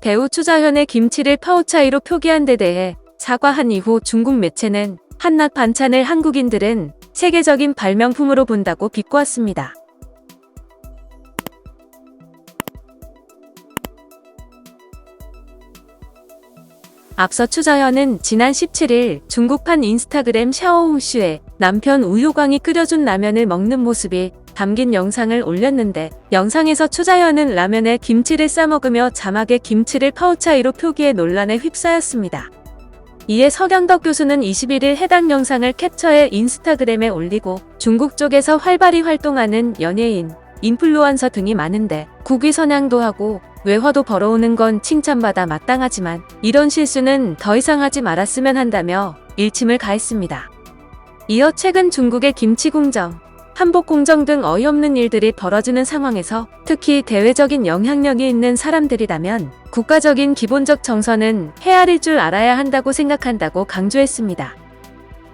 배우 추자현의 김치를 파오차이로 표기한 데 대해 사과한 이후 중국 매체는 한낱 반찬을 한국인들은 세계적인 발명품으로 본다고 비꼬았습니다. 앞서 추자현은 지난 17일 중국판 인스타그램 샤오홍슈에 남편 우효광이 끓여준 라면을 먹는 모습이 담긴 영상을 올렸는데, 영상에서 추자현은 라면에 김치를 싸먹으며 자막에 김치를 파오차이로 표기해 논란에 휩싸였습니다. 이에 서경덕 교수는 21일 해당 영상을 캡처해 인스타그램에 올리고, 중국 쪽에서 활발히 활동하는 연예인, 인플루언서 등이 많은데 국위 선양도 하고 외화도 벌어오는 건 칭찬받아 마땅하지만 이런 실수는 더 이상 하지 말았으면 한다며 일침을 가했습니다. 이어 최근 중국의 김치 공정, 한복 공정 등 어이없는 일들이 벌어지는 상황에서 특히 대외적인 영향력이 있는 사람들이라면 국가적인 기본적 정서는 헤아릴 줄 알아야 한다고 생각한다고 강조했습니다.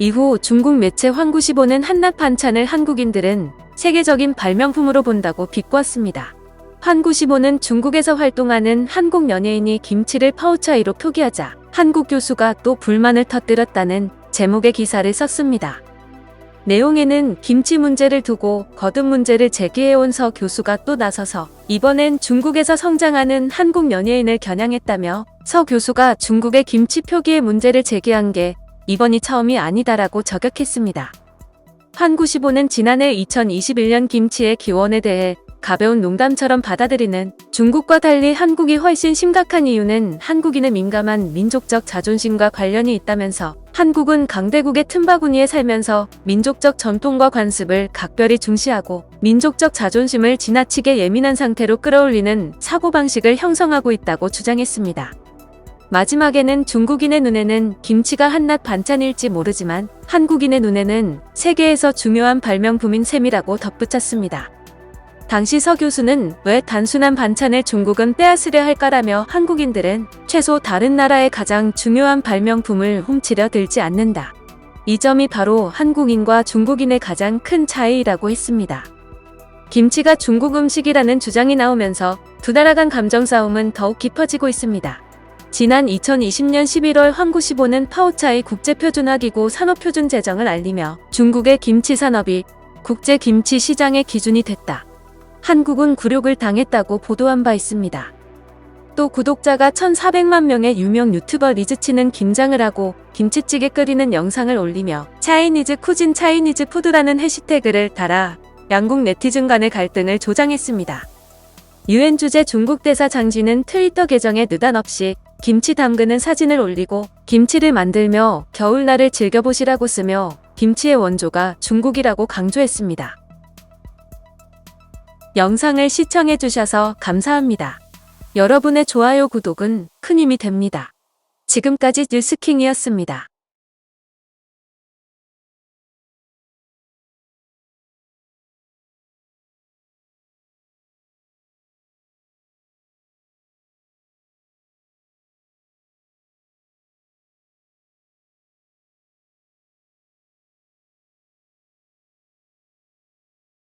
이후 중국 매체 환구시보는 한낱 반찬을 한국인들은 세계적인 발명품으로 본다고 비꼬았습니다. 환구시보는 중국에서 활동하는 한국 연예인이 김치를 파오차이로 표기하자 한국 교수가 또 불만을 터뜨렸다는 제목의 기사를 썼습니다. 내용에는 김치 문제를 두고 거듭 문제를 제기해온 서 교수가 또 나서서 이번엔 중국에서 성장하는 한국 연예인을 겨냥했다며, 서 교수가 중국의 김치 표기의 문제를 제기한 게 이번이 처음이 아니다라고 저격했습니다. 환구시보는 지난해 2021년 김치의 기원에 대해 가벼운 농담처럼 받아들이는 중국과 달리 한국이 훨씬 심각한 이유는 한국인의 민감한 민족적 자존심과 관련이 있다면서, 한국은 강대국의 틈바구니에 살면서 민족적 전통과 관습을 각별히 중시하고 민족적 자존심을 지나치게 예민한 상태로 끌어올리는 사고방식을 형성하고 있다고 주장했습니다. 마지막에는 중국인의 눈에는 김치가 한낱 반찬일지 모르지만 한국인의 눈에는 세계에서 중요한 발명품인 셈이라고 덧붙였습니다. 당시 서 교수는 왜 단순한 반찬을 중국은 빼앗으려 할까라며, 한국인들은 최소 다른 나라의 가장 중요한 발명품을 훔치려 들지 않는다. 이 점이 바로 한국인과 중국인의 가장 큰 차이라고 했습니다. 김치가 중국 음식이라는 주장이 나오면서 두 나라 간 감정 싸움은 더욱 깊어지고 있습니다. 지난 2020년 11월 환구시보는 파오차이 국제표준화기구 산업표준 제정을 알리며 중국의 김치 산업이 국제 김치 시장의 기준이 됐다. 한국은 굴욕을 당했다고 보도한 바 있습니다. 또 구독자가 1,400만 명의 유명 유튜버 리즈치는 김장을 하고 김치찌개 끓이는 영상을 올리며 차이니즈 쿠진 차이니즈 푸드라는 해시태그를 달아 양국 네티즌 간의 갈등을 조장했습니다. 유엔 주재 중국 대사 장진은 트위터 계정에 느닷없이 김치 담그는 사진을 올리고 김치를 만들며 겨울날을 즐겨보시라고 쓰며 김치의 원조가 중국이라고 강조했습니다. 영상을 시청해주셔서 감사합니다. 여러분의 좋아요, 구독은 큰 힘이 됩니다. 지금까지 뉴스킹이었습니다.